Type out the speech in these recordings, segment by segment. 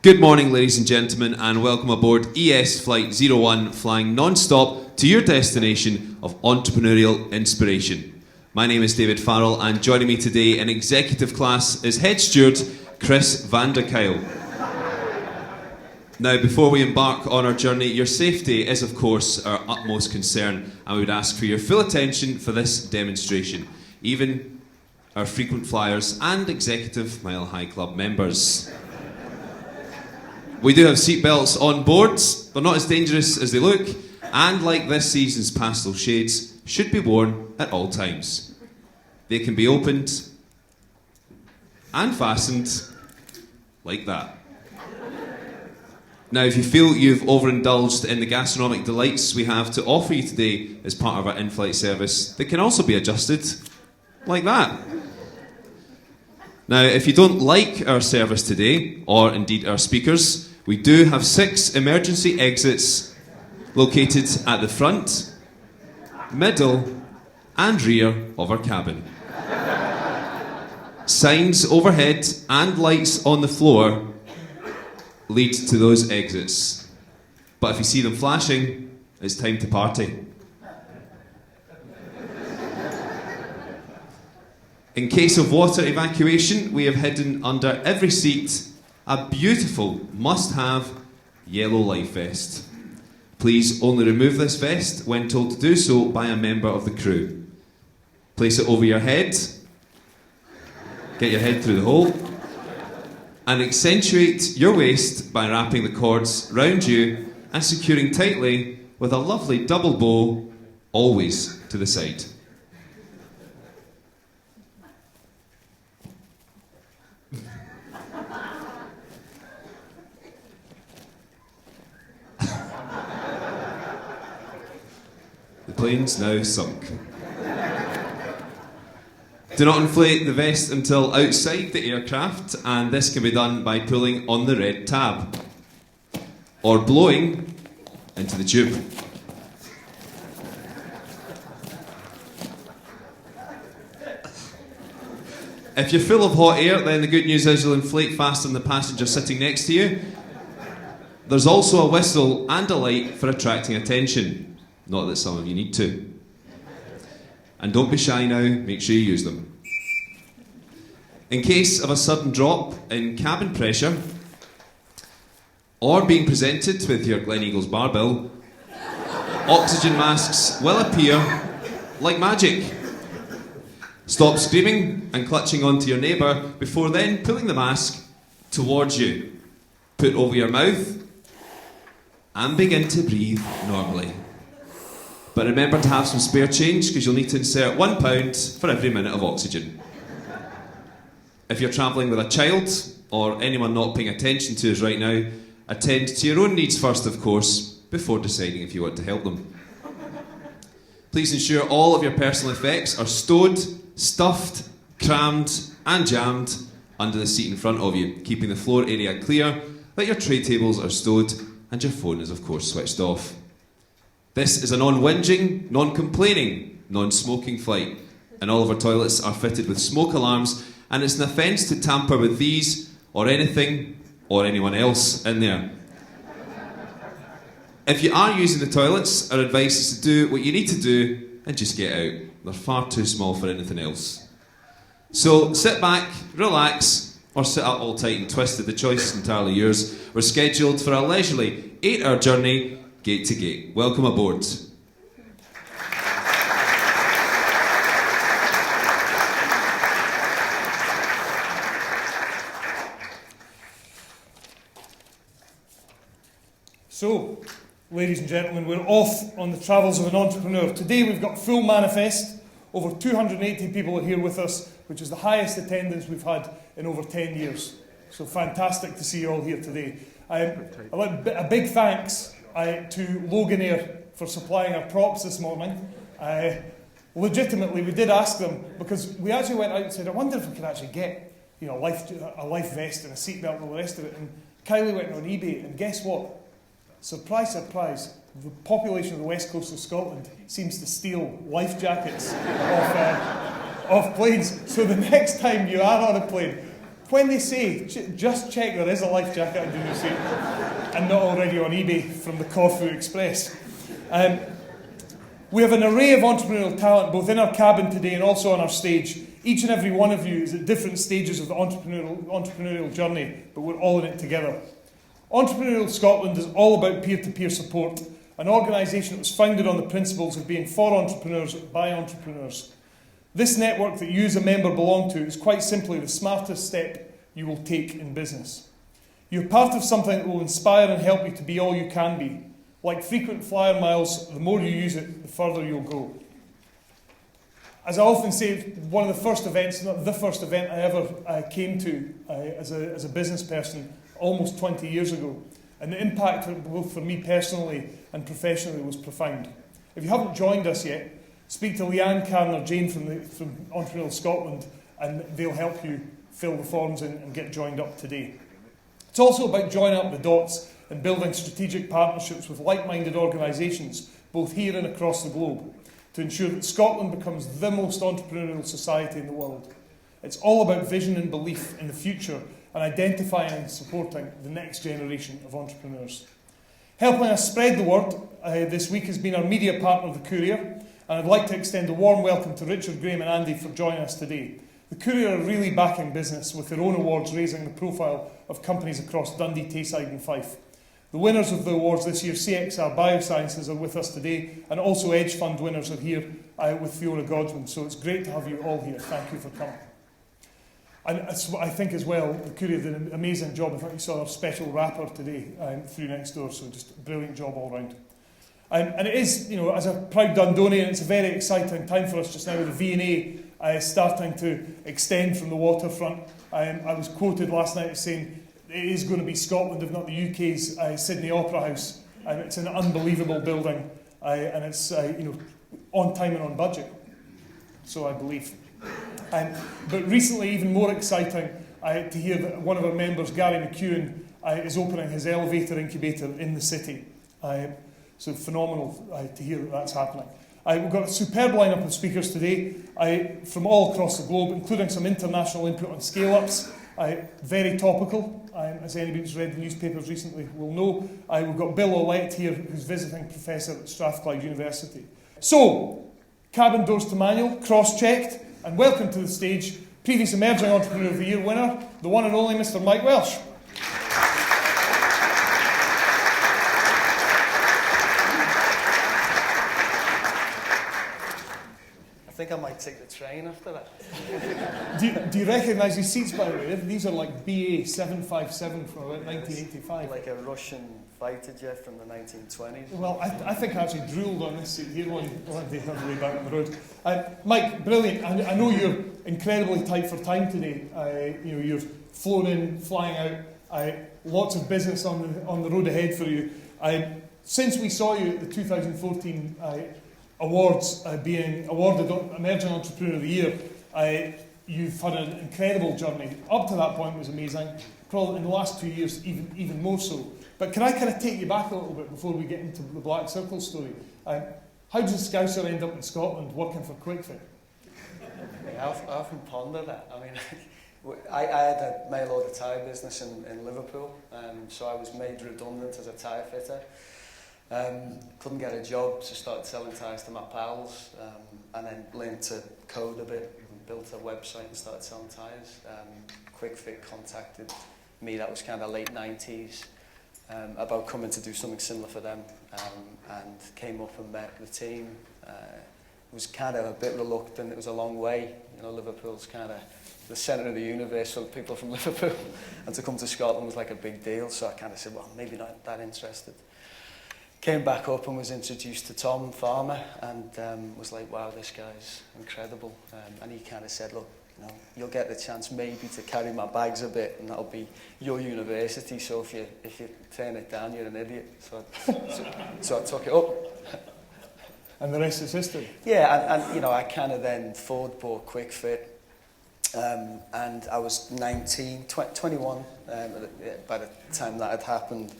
Good morning, ladies and gentlemen, and welcome aboard ES Flight 01, flying non-stop to your destination of entrepreneurial inspiration. My name is David Farrell, and joining me today in executive class is head steward Chris van der Kuyl. Now, before we embark on our journey, your safety is, of course, our utmost concern, and we would ask for your full attention for this demonstration, even our frequent flyers and executive Mile High Club members. We do have seatbelts on board. They're not as dangerous as they look, and like this season's pastel shades, should be worn at all times. They can be opened and fastened like that. Now, if you feel you've overindulged in the gastronomic delights we have to offer you today as part of our in-flight service, they can also be adjusted like that. Now, if you don't like our service today, or indeed our speakers, we do have 6 emergency exits located at the front, middle and rear of our cabin. Signs overhead and lights on the floor lead to those exits. But if you see them flashing, it's time to party. In case of water evacuation, we have hidden under every seat a beautiful must-have yellow life vest. Please only remove this vest when told to do so by a member of the crew. Place it over your head, get your head through the hole, and accentuate your waist by wrapping the cords round you and securing tightly with a lovely double bow, always to the side. The plane's now sunk. Do not inflate the vest until outside the aircraft, and this can be done by pulling on the red tab or blowing into the tube. If you're full of hot air, then the good news is you'll inflate faster than the passenger sitting next to you. There's also a whistle and a light for attracting attention. Not that some of you need to. And don't be shy now, make sure you use them. In case of a sudden drop in cabin pressure, or being presented with your Gleneagles barbell, oxygen masks will appear like magic. Stop screaming and clutching onto your neighbour before then pulling the mask towards you. Put over your mouth and begin to breathe normally. But remember to have some spare change, because you'll need to insert £1 for every minute of oxygen. If you're travelling with a child, or anyone not paying attention to us right now, attend to your own needs first, of course, before deciding if you want to help them. Please ensure all of your personal effects are stowed, stuffed, crammed and jammed under the seat in front of you, keeping the floor area clear, that your tray tables are stowed and your phone is, of course, switched off. This is a non-whinging, non-complaining, non-smoking flight, and all of our toilets are fitted with smoke alarms, and it's an offence to tamper with these or anything or anyone else in there. If you are using the toilets, our advice is to do what you need to do and just get out. They're far too small for anything else. So sit back, relax, or sit up all tight and twisted. The choice is entirely yours. We're scheduled for a leisurely 8-hour journey, gate to gate. Welcome aboard. So, ladies and gentlemen, we're off on the travels of an entrepreneur. Today we've got full manifest. Over 280 people are here with us, which is the highest attendance we've had in over 10 years. So fantastic to see you all here today. A big thanks to Loganair for supplying our props this morning. Legitimately, we did ask them, because we actually went out and said, I wonder if we could actually get a life vest and a seatbelt and all the rest of it. And Kylie went on eBay, and guess what? Surprise, surprise, the population of the west coast of Scotland seems to steal life jackets off planes. So the next time you are on a plane, when they say, just check there is a life jacket under your seat and not already on eBay from the Corfu Express. We have an array of entrepreneurial talent both in our cabin today and also on our stage. Each and every one of you is at different stages of the entrepreneurial journey, but we're all in it together. Entrepreneurial Scotland is all about peer-to-peer support, an organisation that was founded on the principles of being for entrepreneurs by entrepreneurs. This network that you as a member belong to is quite simply the smartest step you will take in business. You're part of something that will inspire and help you to be all you can be. Like frequent flyer miles, the more you use it, the further you'll go. As I often say, one of the first events, not the first event I ever came to as a business person almost 20 years ago. And the impact, both for me personally and professionally, was profound. If you haven't joined us yet, speak to Leanne, Karen or Jane from Entrepreneurial Scotland, and they'll help you fill the forms in and get joined up today. It's also about joining up the dots and building strategic partnerships with like-minded organisations, both here and across the globe, to ensure that Scotland becomes the most entrepreneurial society in the world. It's all about vision and belief in the future and identifying and supporting the next generation of entrepreneurs. Helping us spread the word this week has been our media partner, The Courier, and I'd like to extend a warm welcome to Richard, Graham and Andy for joining us today. The Courier are really backing business with their own awards, raising the profile of companies across Dundee, Tayside and Fife. The winners of the awards this year, CXR Biosciences, are with us today, and also Edge Fund winners are here with Fiona Godsman. So it's great to have you all here. Thank you for coming. And I think as well, the Courier did an amazing job. I think you saw our special wrapper today through next door, so just a brilliant job all round. And it is, you know, as a proud Dundonian, it's a very exciting time for us just now with the V&A starting to extend from the waterfront. I was quoted last night as saying it is going to be Scotland, if not the UK's Sydney Opera House. It's an unbelievable building, and it's on time and on budget, so I believe. But recently, even more exciting to hear that one of our members, Gary McEwen, is opening his elevator incubator in the city. So phenomenal to hear that that's happening. We've got a superb lineup of speakers today from all across the globe, including some international input on scale-ups. Very topical, as anybody who's read the newspapers recently will know. We've got Bill Ollett here, who's visiting professor at Strathclyde University. So, cabin doors to manual, cross-checked, and welcome to the stage, previous Emerging Entrepreneur of the Year winner, the one and only Mr. Mike Welch. I think I might take the train after that. Do you recognise these seats, by the way? These are like BA 757 from about 1985. Like a Russian fighter jet from the 1920s. Well, I think I actually drooled on this seat here one day on the way back the road. Mike, brilliant. I know you're incredibly tight for time today. You're flown in, flying out. Lots of business on the road ahead for you. Since we saw you at the 2014 awards being awarded Emerging Entrepreneur of the Year, you've had an incredible journey. Up to that point was amazing. Probably in the last 2 years, even more so. But can I kind of take you back a little bit before we get into the Black Circle story? How does a Scouser end up in Scotland working for QuickFit? I often ponder that. I mean, I had a mail order tyre business in Liverpool, so I was made redundant as a tyre fitter. Couldn't get a job, so started selling tyres to my pals, and then learned to code a bit, and built a website and started selling tyres. QuickFit contacted me, that was kind of late 90s, about coming to do something similar for them, and came up and met the team. It was kind of a bit reluctant, it was a long way, Liverpool's kind of the centre of the universe for people from Liverpool, and to come to Scotland was like a big deal, so I kind of said, well, maybe not that interested. Came back up and was introduced to Tom Farmer, and was like, wow, this guy's incredible. And he kind of said, look, you'll get the chance maybe to carry my bags a bit, and that'll be your university, so if you turn it down, you're an idiot. So I took it up. And the rest is history. Yeah, and I kind of then forward bought QuickFit, and I was 21 by the time that had happened.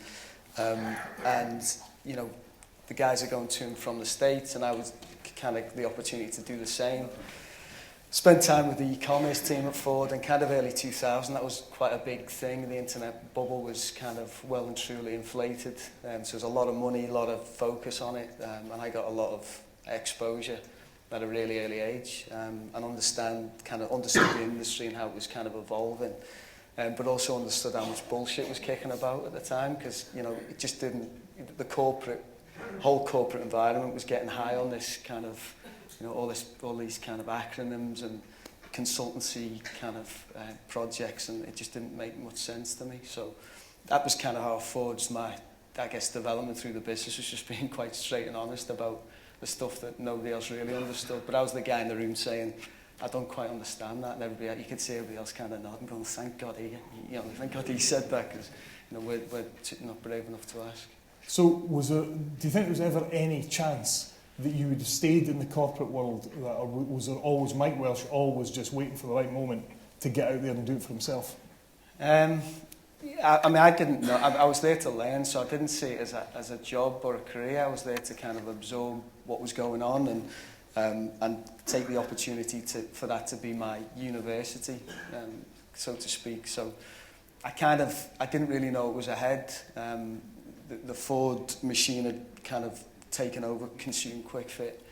And the guys are going to and from the States, and I was kind of the opportunity to do the same. spent time with the e-commerce team at Ford in kind of early 2000. That was quite a big thing. The internet bubble was kind of well and truly inflated. So there's a lot of money, a lot of focus on it, and I got a lot of exposure at a really early age, and understood the industry and how it was kind of evolving, but also understood how much bullshit was kicking about at the time, because it just didn't. The whole corporate environment was getting high on this kind of, all these kind of acronyms and consultancy kind of projects, and it just didn't make much sense to me. So that was kind of how I forged my, I guess, development through the business, was just being quite straight and honest about the stuff that nobody else really understood. But I was the guy in the room saying, I don't quite understand that, and everybody, you could see everybody else kind of nodding, going, thank God thank God he said that, because we're not brave enough to ask. So do you think there was ever any chance that you would have stayed in the corporate world, or was there always Mike Welch always just waiting for the right moment to get out there and do it for himself? I mean, I didn't know. I was there to learn, so I didn't see it as a job or a career. I was there to kind of absorb what was going on and take the opportunity for that to be my university, so to speak. So I didn't really know it was ahead. The Ford machine had kind of taken over Consume Quick Fit.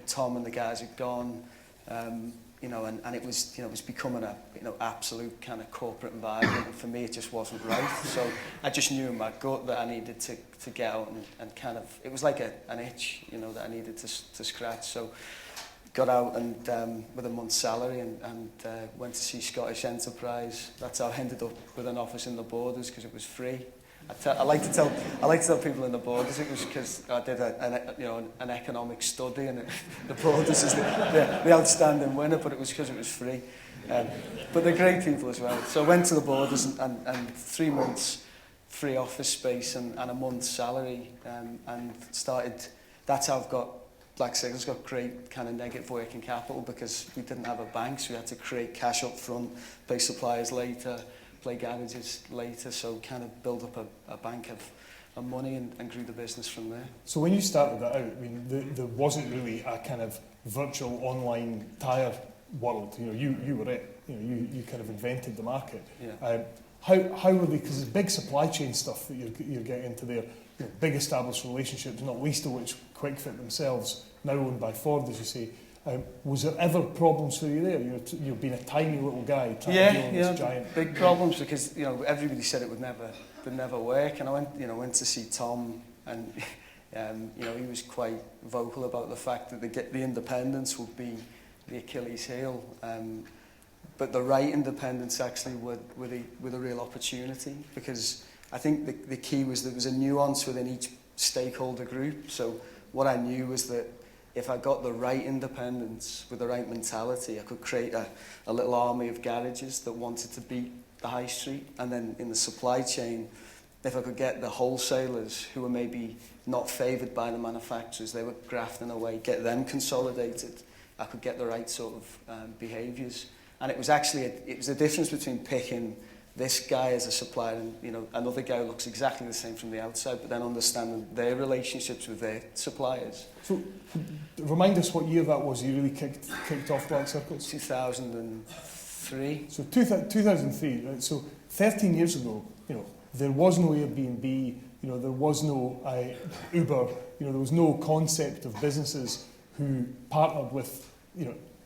Tom and the guys had gone, and it was becoming a absolute kind of corporate environment, and for me it just wasn't right. So I just knew in my gut that I needed to get out and kind of, it was like an itch, that I needed to scratch. So got out and with a month's salary and went to see Scottish Enterprise. That's how I ended up with an office in the Borders, because it was free. I like to tell people in the Borders it was because I did an economic study, and the Borders is the outstanding winner, but it was because it was free. But they're great people as well. So I went to the Borders and 3 months free office space and a month's salary, and started. That's how I've got Black Signal's got great kind of negative working capital, because we didn't have a bank, so we had to create cash up front, pay suppliers later, play garages later, so kind of build up a bank of money and grew the business from there. So when you started that out, I mean, there wasn't really a kind of virtual online tyre world. You were it. You kind of invented the market. Yeah. How were they? Because it's big supply chain stuff that you're getting into there. Big established relationships, not least of which Quick Fit themselves, now owned by Ford, as you say. Was there ever problems for you there? You've been a tiny little guy trying to deal with this giant. Big problems, because everybody said it would never work, and I went to see Tom, and he was quite vocal about the fact that the independents would be the Achilles heel, but the right independents actually were the real opportunity, because I think the key was there was a nuance within each stakeholder group. So what I knew was that if I got the right independents with the right mentality, I could create a little army of garages that wanted to beat the high street. And then in the supply chain, if I could get the wholesalers who were maybe not favoured by the manufacturers, they were grafting away, get them consolidated, I could get the right sort of behaviours. And it was actually it was a difference between picking this guy as a supplier and another guy who looks exactly the same from the outside, but then understanding their relationships with their suppliers. So remind us what year that was you really kicked off Black Circles? 2003. So 2003, right? So 13 years ago, there was no Airbnb, there was no Uber, there was no concept of businesses who partnered with,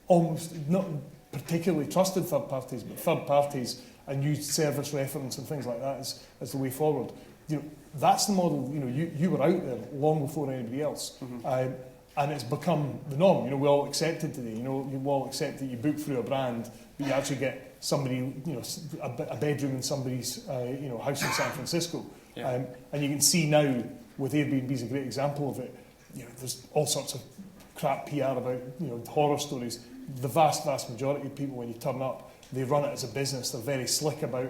almost not particularly trusted third parties, but third parties, and used service reference and things like that as the way forward. That's the model. You were out there long before anybody else, and it's become the norm. We all accept it today. You all accept that you book through a brand, but you actually get somebody, a bedroom in somebody's, house in San Francisco. Yeah. And you can see now with Airbnb is a great example of it. There's all sorts of crap PR about horror stories. The vast majority of people, when you turn up, they run it as a business. They're very slick about,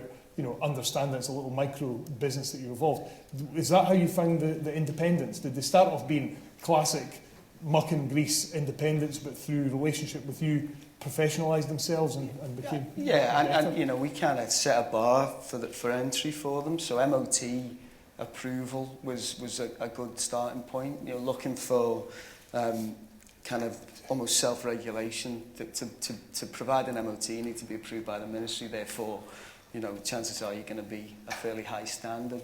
understanding it's a little micro business that you're involved. Is that how you found the independents? Did they start off being classic muck and grease independents, but through relationship with you, professionalised themselves and became... Yeah, and we kind of set a bar for entry for them. So MOT approval was a good starting point. Looking for kind of almost self-regulation. To provide an MOT, you need to be approved by the ministry. Therefore, you know, chances are you're going to be a fairly high standard.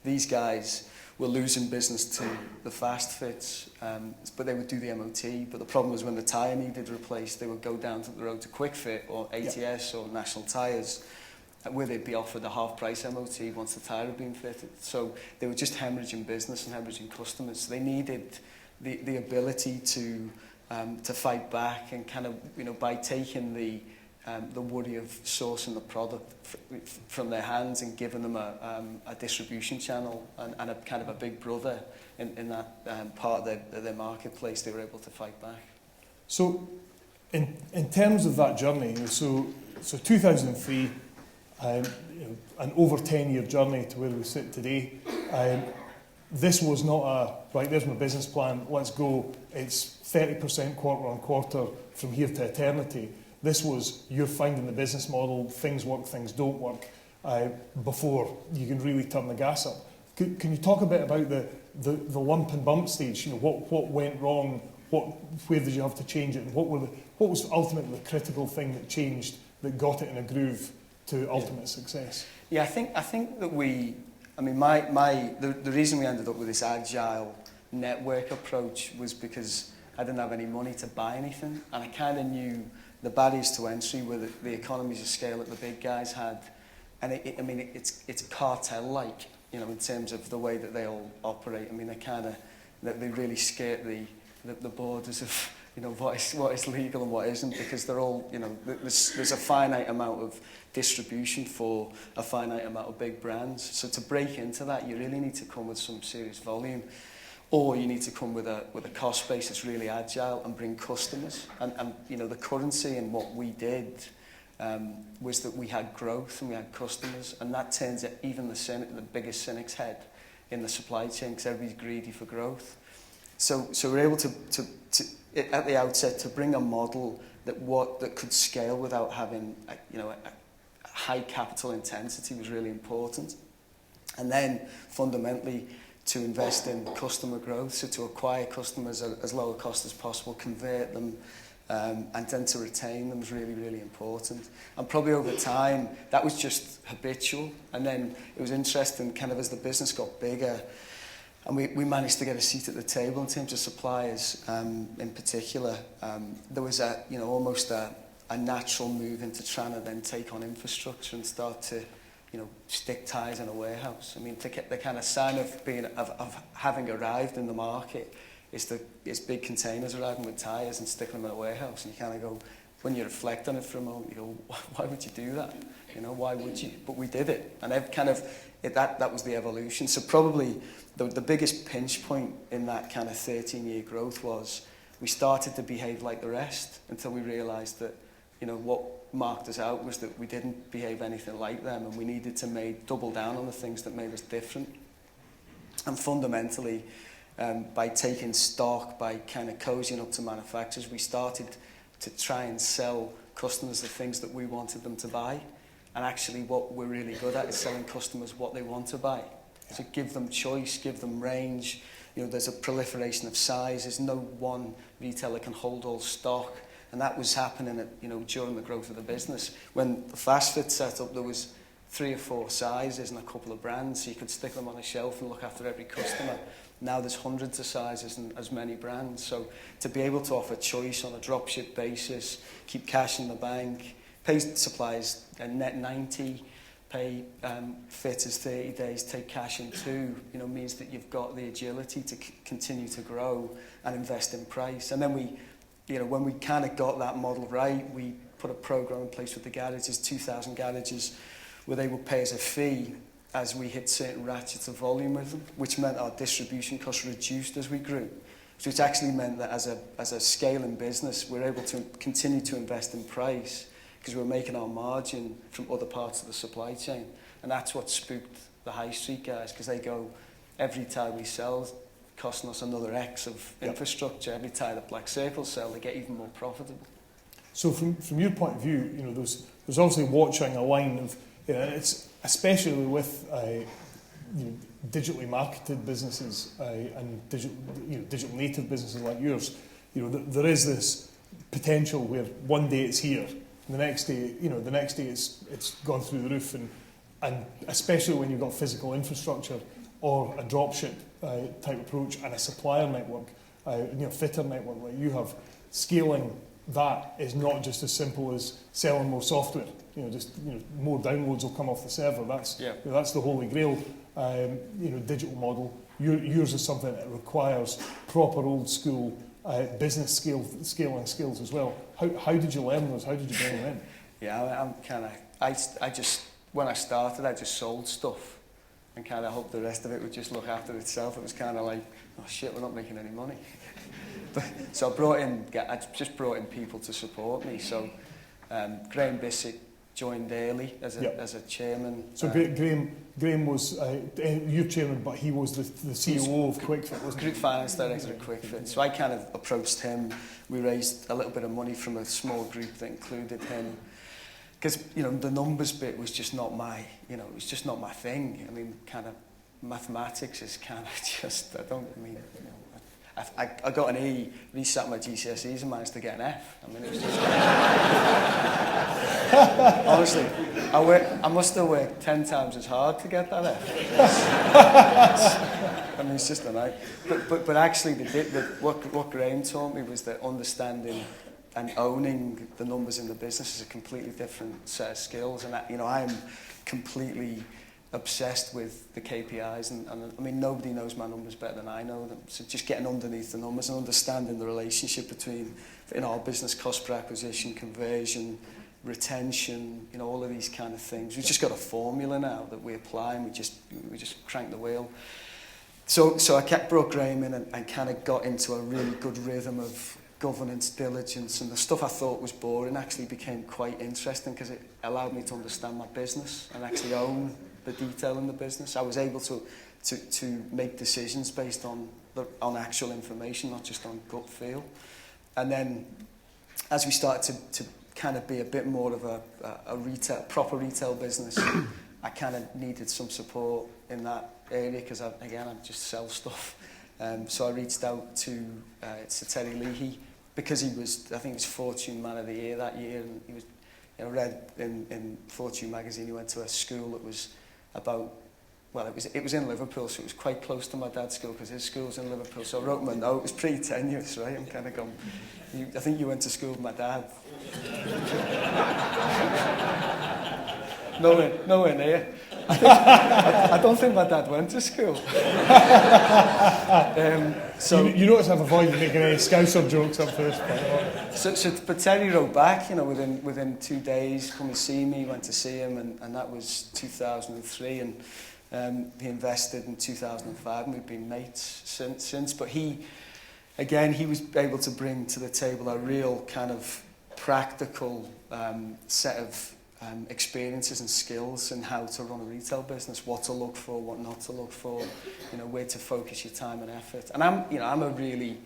These guys were losing business to the fast fits, but they would do the MOT. But the problem was when the tyre needed replaced, they would go down to the road to Quick Fit or ATS or National Tyres, where they'd be offered a half-price MOT once the tyre had been fitted. So they were just hemorrhaging business and hemorrhaging customers. So they needed the ability to fight back and kind of, you know, by taking the worry of sourcing the product from their hands and giving them a distribution channel and a kind of a big brother in that part of their marketplace, they were able to fight back. So in terms of that journey, so 2003, you know, an over 10-year journey to where we sit today. This was not a, right, there's my business plan, let's go. It's 30% quarter on quarter from here to eternity. This was, you're finding the business model, things work, things don't work, before you can really turn the gas up. Can you talk a bit about the lump and bump stage? You know, what went wrong, where did you have to change it, and what was ultimately the critical thing that changed, that got it in a groove to ultimate success? Yeah, I think that the reason we ended up with this agile network approach was because I didn't have any money to buy anything, and I kind of knew the barriers to entry were the economies of scale that the big guys had, and it's cartel-like, you know, in terms of the way that they all operate. I mean, they really skirt the borders of, you know, what is legal and what isn't, because they're all, you know, there's a finite amount of distribution for a finite amount of big brands. So to break into that, you really need to come with some serious volume, or you need to come with a cost base that's really agile and bring customers. And you know, the currency in what we did was that we had growth and we had customers, and that turns even the biggest cynic's head in the supply chain, because everybody's greedy for growth. So we're able to at the outset to bring a model that could scale without having a high capital intensity was really important. And then fundamentally to invest in customer growth, so to acquire customers at as low a cost as possible, convert them, and then to retain them was really, really important. And probably over time, that was just habitual. And then it was interesting, kind of as the business got bigger, and we managed to get a seat at the table in terms of suppliers, in particular. There was almost a natural move into trying to then take on infrastructure and start to, you know, stick ties in a warehouse. I mean, the kind of sign of having arrived in the market is big containers arriving with tyres and sticking them in a warehouse. And you kind of go, when you reflect on it for a moment, you go, why would you do that? You know, why would you? But we did it, and that was the evolution. So probably the biggest pinch point in that kind of 13-year growth was we started to behave like the rest until we realised that, you know, what marked us out was that we didn't behave anything like them, and we needed to double down on the things that made us different. And fundamentally, by taking stock, by kind of cozying up to manufacturers, we started to try and sell customers the things that we wanted them to buy. And actually what we're really good at is selling customers what they want to buy. So give them choice, give them range. You know, there's a proliferation of sizes. No one retailer can hold all stock. And that was happening during the growth of the business. When the fast fit set up, there was 3 or 4 sizes and a couple of brands, so you could stick them on a shelf and look after every customer. Now there's hundreds of sizes and as many brands. So to be able to offer choice on a dropship basis, keep cash in the bank, pay suppliers a net 90, pay fitters 30 days, take cash in 2, you know, means that you've got the agility to continue to grow and invest in price. And then when we kind of got that model right, we put a program in place with the garages, 2,000 garages, where they would pay us a fee as we hit certain ratchets of volume with them, which meant our distribution costs reduced as we grew. So it actually meant that as a scaling business, we're able to continue to invest in price because we're making our margin from other parts of the supply chain. And that's what spooked the high street guys, because they go, every tie we sell costing us another X of infrastructure. Every tie that Black Circle sell, they get even more profitable. So from your point of view, you know, there's obviously watching a line of, you know, it's especially with digitally marketed businesses and digital native businesses like yours. there is this potential where one day it's here, and the next day it's gone through the roof, and especially when you've got physical infrastructure or a dropship type approach and a supplier network, fitter network like you have, scaling that is not just as simple as selling more software. More downloads will come off the server. That's the holy grail. Digital model. Yours is something that requires proper old school business scaling skills as well. How did you learn those? How did you bring them in? Yeah, I'm kind of. I just when I started, I just sold stuff, and kind of hoped the rest of it would just look after itself. It was kind of like, oh shit, we're not making any money. So I just brought in people to support me. So Graham Bissett joined early as a chairman. So Graham was your chairman, but he was the CEO of QuickFit, wasn't he? Group Finance Director at QuickFit. So I kind of approached him. We raised a little bit of money from a small group that included him. Because, the numbers bit was just not my, it was just not my thing. I mean, kind of mathematics is kind of just, I got an E, resat my GCSEs and managed to get an F. I mean, it was just... Honestly, I must have worked 10 times as hard to get that F. It's just a night. But actually, what Graham taught me was that understanding and owning the numbers in the business is a completely different set of skills. And I'm completely obsessed with the KPIs, and nobody knows my numbers better than I know them. So just getting underneath the numbers and understanding the relationship between, our business, cost per acquisition, conversion, retention, all of these kind of things. We've just got a formula now that we apply, and we just crank the wheel. So I brought Graham in and kind of got into a really good rhythm of governance, diligence, and the stuff I thought was boring actually became quite interesting because it allowed me to understand my business and actually own the detail in the business. I was able to make decisions based on actual information, not just on gut feel. And then as we started to kind of be a bit more of a proper retail business, I kind of needed some support in that area because I just sell stuff. So I reached out to Terry Leahy because he was Fortune Man of the Year that year, and he was read in Fortune magazine. He went to a school that was about, it was in Liverpool, so it was quite close to my dad's school because his school's in Liverpool. So I wrote him a note. It was pretty tenuous, right? I'm kind of going, I think you went to school with my dad. Nowhere near. I don't think my dad went to school. So you notice I've avoided making any Scouser jokes up first. But Terry wrote back, within 2 days, come and see me, went to see him, and that was 2003, and he invested in 2005, and we've been mates since. But he was able to bring to the table a real kind of practical set of experiences and skills in how to run a retail business, what to look for, what not to look for, where to focus your time and effort. And I'm a really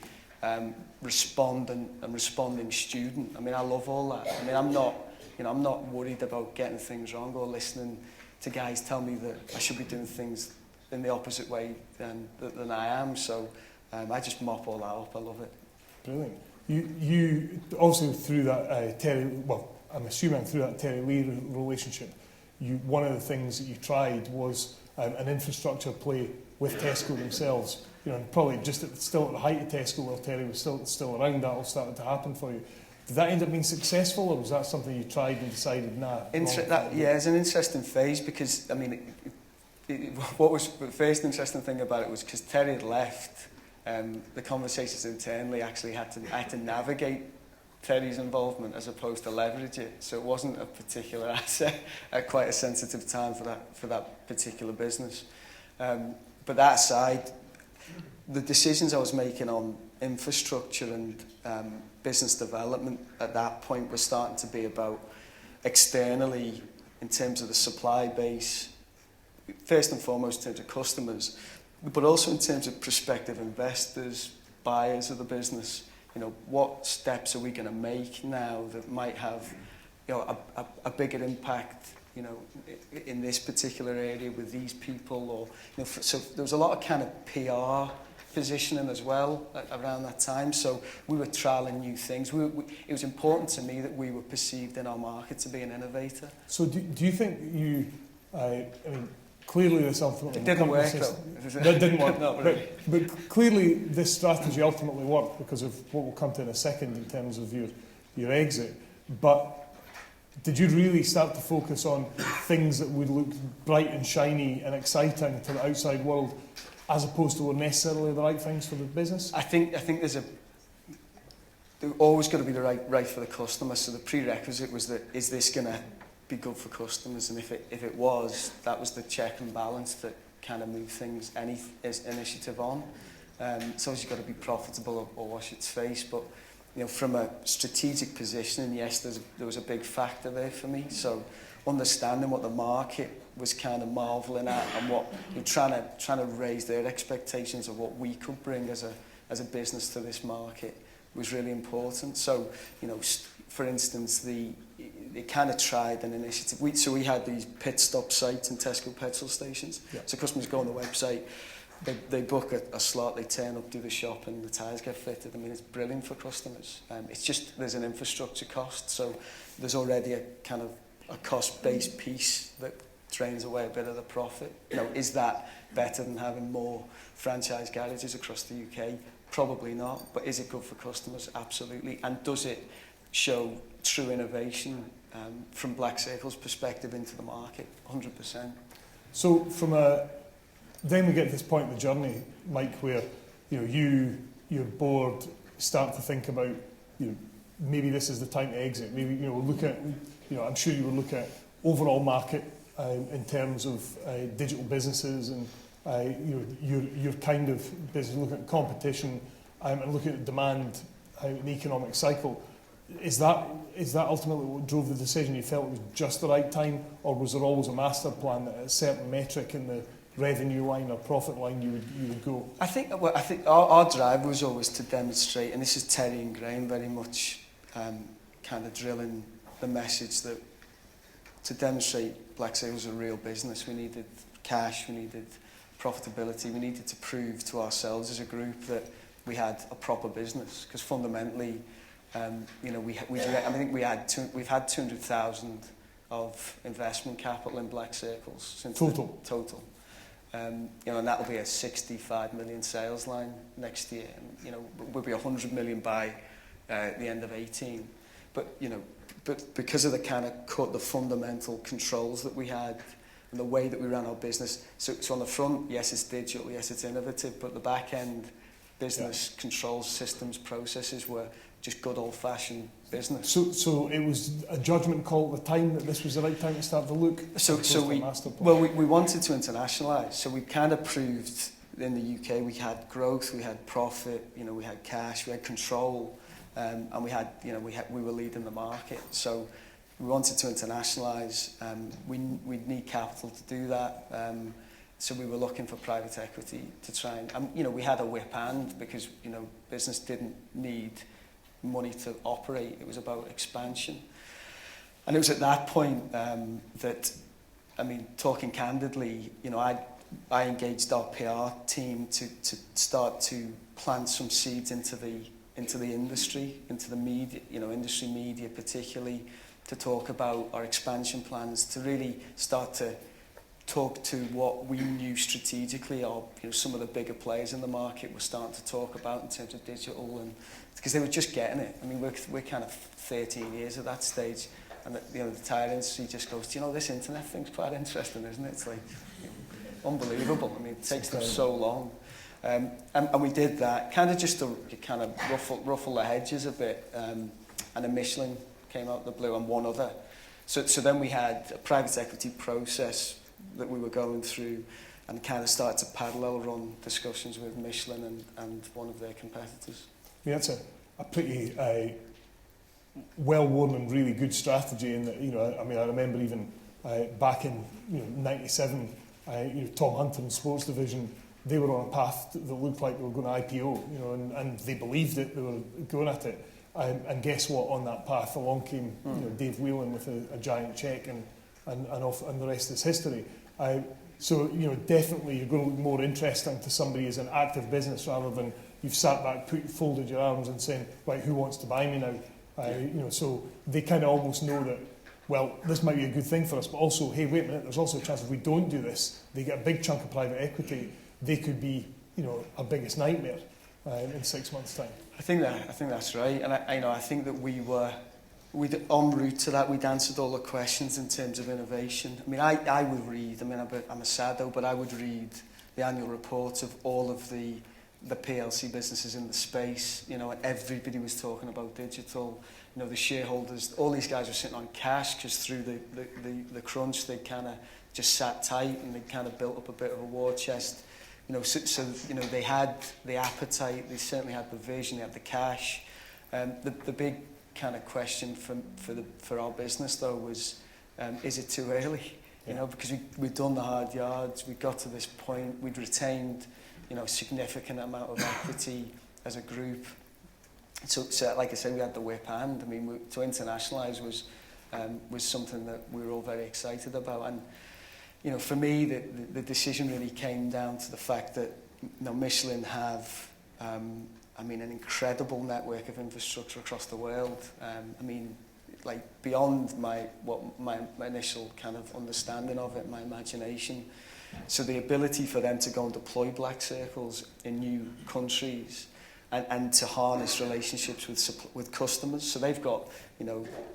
responding student. I love all that. I'm not worried about getting things wrong or listening to guys tell me that I should be doing things in the opposite way than I am. So I just mop all that up. I love it. Brilliant. You also through that Terry, I'm assuming through that Terry Lee relationship, one of the things that you tried was an infrastructure play with Tesco themselves. And probably still at the height of Tesco, while Terry was still around, that all started to happen for you. Did that end up being successful, or was that something you tried and decided, nah? It's an interesting phase because, what was the first interesting thing about it was because Terry had left, the conversations internally actually I had to navigate Terry's involvement as opposed to leverage it. So it wasn't a particular asset at quite a sensitive time for that particular business. But that aside, the decisions I was making on infrastructure and business development at that point were starting to be about externally in terms of the supply base, first and foremost in terms of customers, but also in terms of prospective investors, buyers of the business. What steps are we going to make now that might have, a bigger impact, in this particular area with these people, or so there was a lot of kind of PR positioning as well around that time. So we were trialling new things. It was important to me that we were perceived in our market to be an innovator. So do you think you, I mean, clearly this ultimately... It didn't work though. That didn't work. Not really. But clearly this strategy ultimately worked because of what we'll come to in a second in terms of your exit. But did you really start to focus on things that would look bright and shiny and exciting to the outside world as opposed to were necessarily the right things for the business? I think there's always got to be the right for the customer. So the prerequisite was that, is this going to be good for customers? And if it was, that was the check and balance that kind of moved things, any initiative on. So you've got to be profitable or wash its face. But from a strategic positioning, yes, there was a big factor there for me. So understanding what the market was kind of marvelling at and what trying to raise their expectations of what we could bring as a business to this market was really important. So, for instance, they kind of tried an initiative. We had these pit stop sites in Tesco petrol stations. Yeah. So customers go on the website, they book a slot, they turn up, do the shop, and the tyres get fitted. I mean, it's brilliant for customers. It's just there's an infrastructure cost, so there's already a kind of a cost-based piece that drains away a bit of the profit. Is that better than having more franchise garages across the UK? Probably not. But is it good for customers? Absolutely. And does it show true innovation from Black Circle's perspective into the market? 100%. So then we get to this point in the journey, Mike, where your board start to think about maybe this is the time to exit. Maybe look at I'm sure you were looking at overall market in terms of digital businesses and your kind of business, looking at competition and looking at demand in the economic cycle. Is that ultimately what drove the decision? You felt it was just the right time, or was there always a master plan that at a certain metric in the revenue line or profit line you would go? I think our drive was always to demonstrate, and this is Terry and Graham very much kind of drilling the message that to demonstrate Black Circle was a real business. We needed cash, we needed profitability, we needed to prove to ourselves as a group that we had a proper business, because fundamentally, I think we've had 200,000 of investment capital in Black Circles since total. And that'll be a 65 million sales line next year. And, we'll be 100 million by the end of 18. But because of the kind of the fundamental controls that we had and the way that we ran our business, so on the front, yes, it's digital, yes, it's innovative, but the back end business controls, systems, processes were just good old-fashioned business. So it was a judgment call at the time that this was the right time to start to look. We wanted to internationalise. So we kind of proved in the UK we had growth, we had profit, we had cash, we had control, and we were leading the market. So we wanted to internationalise. We'd need capital to do that. So we were looking for private equity to try and we had a whip hand because business didn't need money to operate. It was about expansion. And it was at that point that, talking candidly, I engaged our PR team to start to plant some seeds into the industry, into the media, industry media particularly, to talk about our expansion plans, to really start to talk to what we knew strategically, or some of the bigger players in the market were starting to talk about in terms of digital, and because they were just getting it. We're kind of 13 years at that stage, and the tyre industry just goes, this internet thing's quite interesting, isn't it? It's like unbelievable. It takes them so long, and we did that kind of just to kind of ruffle the hedges a bit, and a Michelin came out of the blue and one other. So then we had a private equity process that we were going through, and kind of started to parallel run discussions with Michelin and one of their competitors. That's a pretty well-worn and really good strategy. And I remember even back in '97, Tom Hunter's sports division, they were on a path that looked like they were going to IPO, and they believed it, they were going at it. And guess what? On that path along came Dave Whelan with a giant cheque, and the rest is history. So, definitely you're going to look more interesting to somebody as an active business rather than you've sat back, folded your arms and saying, right, who wants to buy me now? So they kind of almost know that, well, this might be a good thing for us, but also, hey, wait a minute, there's also a chance if we don't do this, they get a big chunk of private equity, they could be, our biggest nightmare in 6 months' time. I think that's right, and I think that we'd en route to that. We'd answered all the questions in terms of innovation. I mean, I would read. I mean, I'm a sado, but I would read the annual reports of all of the PLC businesses in the space. And everybody was talking about digital. The shareholders, all these guys were sitting on cash because through the crunch, they kind of just sat tight and they kind of built up a bit of a war chest. So they had the appetite, they certainly had the vision, they had the cash. The big kind of question for our business though was, is it too early? Because we'd done the hard yards, we got to this point, we'd retained, a significant amount of equity as a group. So like I said, we had the whip hand. I mean, to internationalise was something that we were all very excited about. And for me, the decision really came down to the fact that Michelin have, an incredible network of infrastructure across the world. Beyond my initial kind of understanding of it, my imagination. So the ability for them to go and deploy black circles in new countries and to harness relationships with customers. So they've got,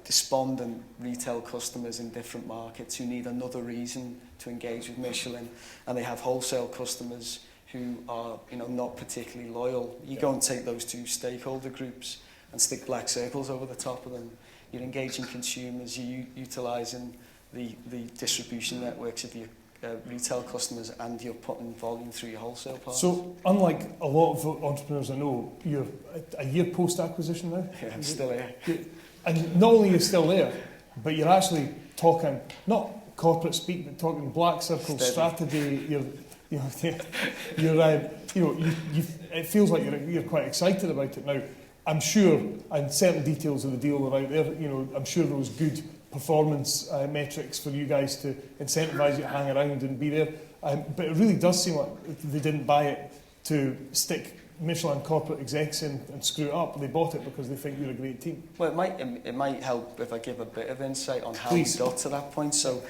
despondent retail customers in different markets who need another reason to engage with Michelin, and they have wholesale customers who are, not particularly loyal. You go and take those two stakeholder groups and stick black circles over the top of them. You're engaging consumers, you're utilising the distribution networks of your retail customers, and you're putting volume through your wholesale partners. So, unlike a lot of entrepreneurs I know, you're a year post-acquisition now? Yeah, I'm still here. And not only are you still there, but you're actually talking, not corporate speak, but talking black circle strategy. It feels like you're quite excited about it now. I'm sure, and certain details of the deal are out there, I'm sure there was good performance metrics for you guys to incentivise you to hang around and be there. But it really does seem like they didn't buy it to stick Michelin corporate execs in and screw it up. They bought it because they think you're a great team. Well, it might help if I give a bit of insight on how we got to that point. So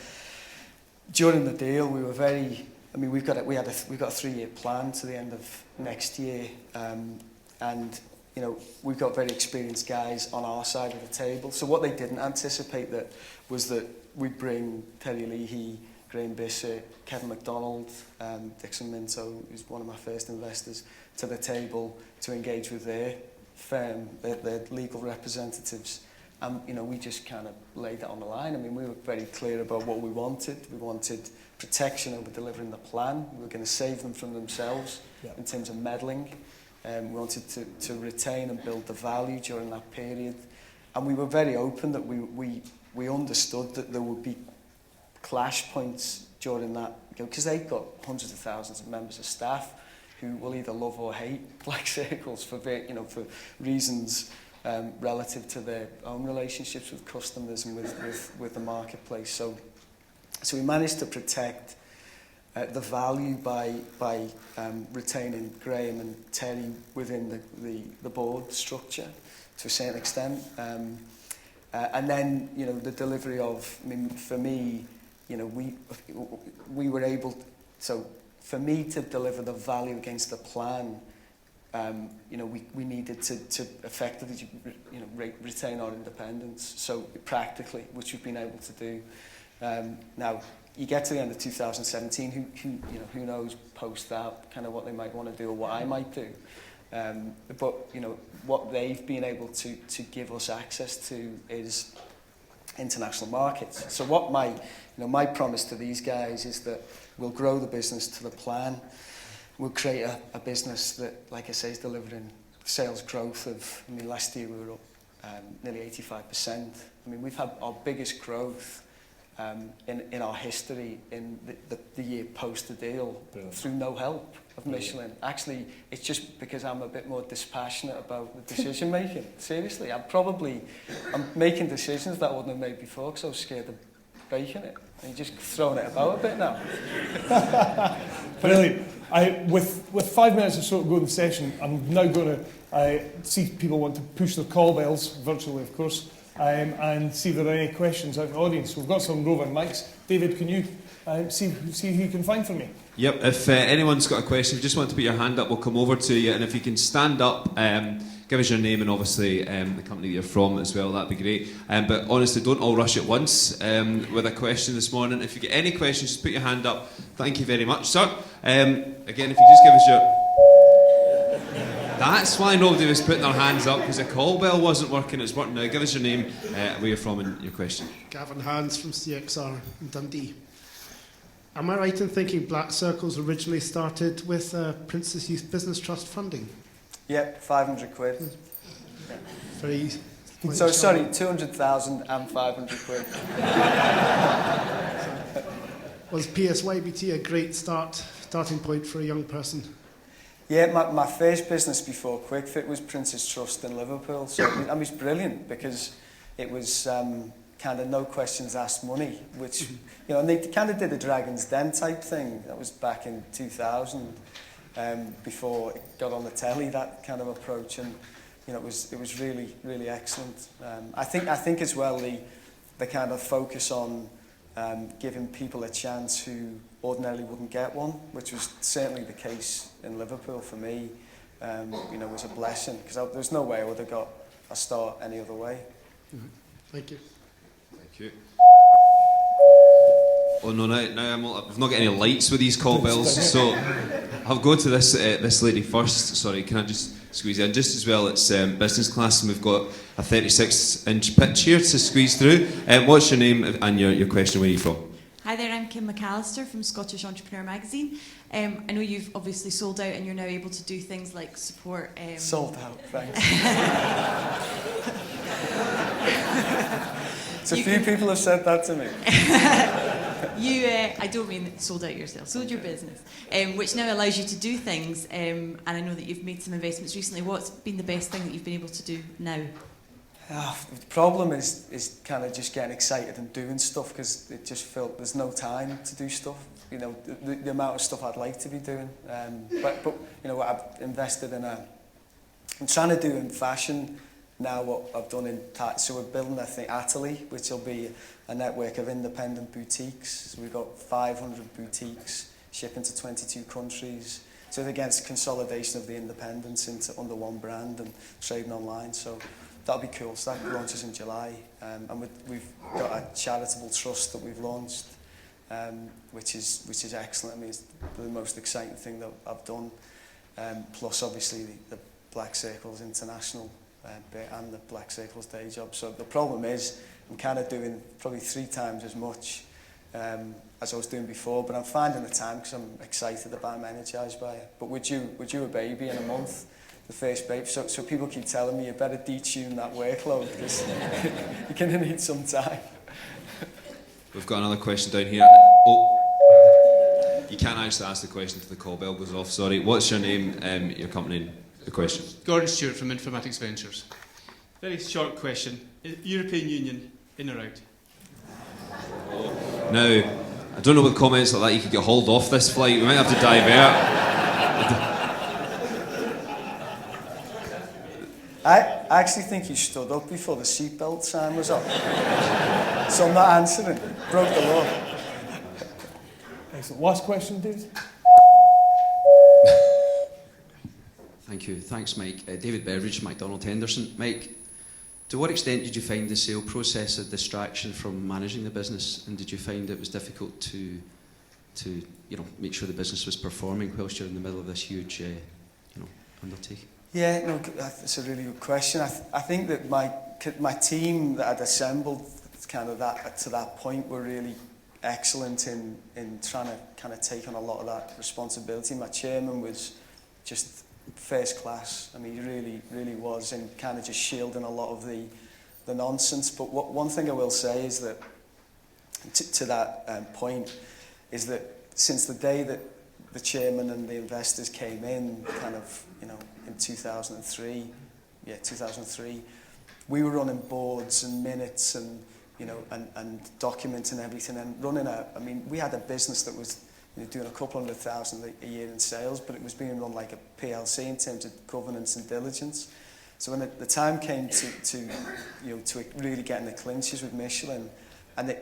during the deal, we were very. I mean, we've got a 3-year plan to the end of next year, and we've got very experienced guys on our side of the table. So what they didn't anticipate was that we'd bring Terry Leahy, Graham Bissett, Kevin McDonald, Dixon Minto, who's one of my first investors, to the table to engage with their firm, their legal representatives. And, we just kind of laid it on the line. I mean, we were very clear about what we wanted. We wanted protection over delivering the plan. We were going to save them from themselves in terms of meddling. We wanted to retain and build the value during that period. And we were very open that we understood that there would be clash points during that, because they've got hundreds of thousands of members of staff who will either love or hate black circles for reasons relative to their own relationships with customers and with the marketplace. So we managed to protect the value by retaining Graham and Terry within the board structure to a certain extent. And then, the delivery of, for me, we were able, so for me to deliver the value against the plan, we needed to effectively, retain our independence. So practically, which we've been able to do. Now, you get to the end of 2017, who knows post that, kind of what they might want to do or what I might do. But, what they've been able to give us access to is international markets. So what my promise to these guys is that we'll grow the business to the plan. We'll create a business that, like I say, is delivering sales growth of, last year we were up nearly 85%. We've had our biggest growth in our history in the year post the deal. Brilliant. Through no help of Michelin. Actually, it's just because I'm a bit more dispassionate about the decision making. Seriously, I'm making decisions that I wouldn't have made before because I was scared of baking it. And you're just throwing it about a bit now. Brilliant. With 5 minutes or so to go in the session, I'm now going to see if people want to push their call bells, virtually of course, and see if there are any questions out of the audience. We've got some roving mics. David, can you see who you can find for me? Yep, if anyone's got a question, if you just want to put your hand up, we'll come over to you. And if you can stand up, give us your name and obviously the company that you're from as well, that'd be great. But honestly, don't all rush at once with a question this morning. If you get any questions, just put your hand up. Thank you very much, sir. Again, if you just give us your... That's why nobody was putting their hands up, because the call bell wasn't working. It's working now. Give us your name, where you're from and your question. Gavin Hans from CXR in Dundee. Am I right in thinking Black Circles originally started with Princess Youth Business Trust funding? Yep, 500 quid. Yeah. Very easy. So, sorry, 200,000 and 500 quid. Was PSYBT a great starting point for a young person? Yeah, my first business before QuickFit was Princess Trust in Liverpool. So it was brilliant because it was kind of no questions asked money, which, you know, and they kind of did a Dragon's Den type thing. That was back in 2000, before it got on the telly, that kind of approach. And, you know, it was really, really excellent. I think as well the kind of focus on giving people a chance who ordinarily wouldn't get one, which was certainly the case in Liverpool for me, you know, was a blessing, because there's no way I would have got a start any other way. Mm-hmm. Thank you. Thank you. Oh no, now I've not got any lights with these call bells, so I'll go to this lady first. Sorry, can I just squeeze in? Just as well, it's business class, and we've got a 36-inch pitch here to squeeze through. What's your name and your question? Where are you from? Hi there, I'm Kim McAllister from Scottish Entrepreneur magazine. I know you've obviously sold out and you're now able to do things like support... Sold out, thanks. So a few people have said that to me. I don't mean sold out yourself, sold your business, which now allows you to do things, and I know that you've made some investments recently. What's been the best thing that you've been able to do now? The problem is kind of just getting excited and doing stuff, because it just felt there's no time to do stuff. You know, the amount of stuff I'd like to be doing. But you know, I've invested in I'm trying to do in fashion now what I've done in... So we're building a thing, Atelier, which will be a network of independent boutiques. So we've got 500 boutiques, shipping to 22 countries. So against consolidation of the independents under one brand and trading online. So that'll be cool. So that launches in July. And we've got a charitable trust that we've launched, which is excellent. I mean, it's the most exciting thing that I've done. Plus, obviously, the Black Circles International bit and the Black Circles day job. So the problem is I'm kind of doing probably 3 times as much as I was doing before, but I'm finding the time because I'm excited about it, I'm energised by it. But we're due a baby in a month, the first baby. So people keep telling me you better detune that workload because you're going to need some time. We've got another question down here. Oh, you can't actually ask the question till the call bell goes off, sorry. What's your name, your company, and the question? Gordon Stewart from Informatics Ventures. Very short question. European Union, in or out? Now, I don't know with comments like that you could get hauled off this flight. We might have to divert. I actually think you stood up before the seatbelt sign was up. So I'm not answering. Broke the law. Excellent. Last question, David. Thank you. Thanks, Mike. David Beveridge, McDonald Henderson. Mike, to what extent did you find the sale process a distraction from managing the business, and did you find it was difficult to make sure the business was performing whilst you're in the middle of this huge undertaking? Yeah, no, that's a really good question. I think that my team that I'd assembled kind of to that point were really excellent in trying to kind of take on a lot of that responsibility. My chairman was just first class. I mean, he really, really was, and kind of just shielding a lot of the nonsense. But one thing I will say is that to that point is that since the day that the chairman and the investors came in, kind of, in 2003, we were running boards and minutes and and documenting everything and running I mean, we had a business that was doing a couple $100,000 a year in sales, but it was being run like a PLC in terms of governance and diligence. So when the time came to really getting the clinches with Michelin, and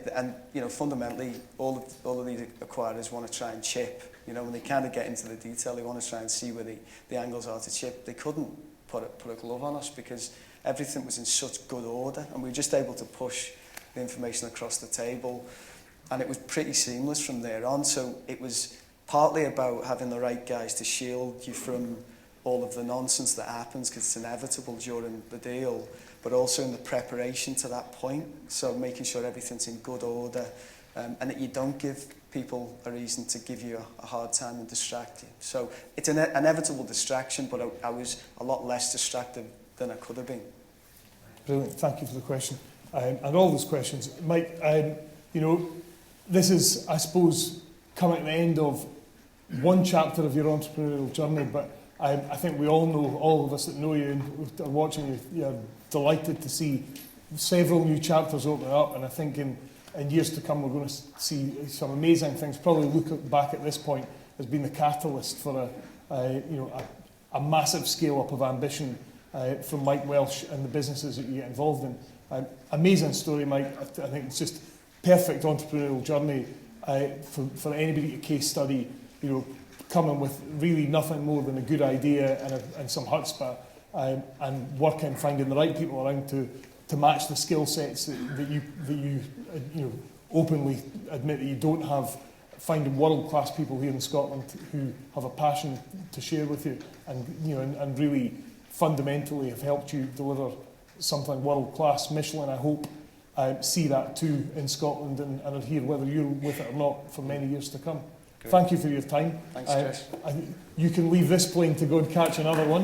fundamentally all of these acquirers want to try and chip. When they kind of get into the detail, they want to try and see where the angles are to chip. They couldn't put a glove on us because everything was in such good order, and we were just able to push the information across the table, and it was pretty seamless from there on. So it was partly about having the right guys to shield you from all of the nonsense that happens, because it's inevitable during the deal, but also in the preparation to that point. So making sure everything's in good order, and that you don't give people a reason to give you a hard time and distract you. So it's an inevitable distraction, but I was a lot less distracted than I could have been. Brilliant, thank you for the question. And all those questions. Mike, this is, I suppose, coming at the end of one chapter of your entrepreneurial journey, but I think we all know, all of us that know you and are watching you, you're delighted to see several new chapters open up, and I think in years to come we're going to see some amazing things. Probably look back at this point as being the catalyst for a massive scale up of ambition from Mike Welch and the businesses that you get involved in. Amazing story, Mike. I think it's just perfect entrepreneurial journey for anybody to case study. Coming with really nothing more than a good idea and some chutzpah, and working, finding the right people around to match the skill sets that you openly admit that you don't have. Finding world-class people here in Scotland who have a passion to share with you, and really fundamentally have helped you deliver something world-class. Michelin, I hope, see that too in Scotland and are here, whether you're with it or not, for many years to come. Great. Thank you for your time. Thanks, Chris. You can leave this plane to go and catch another one.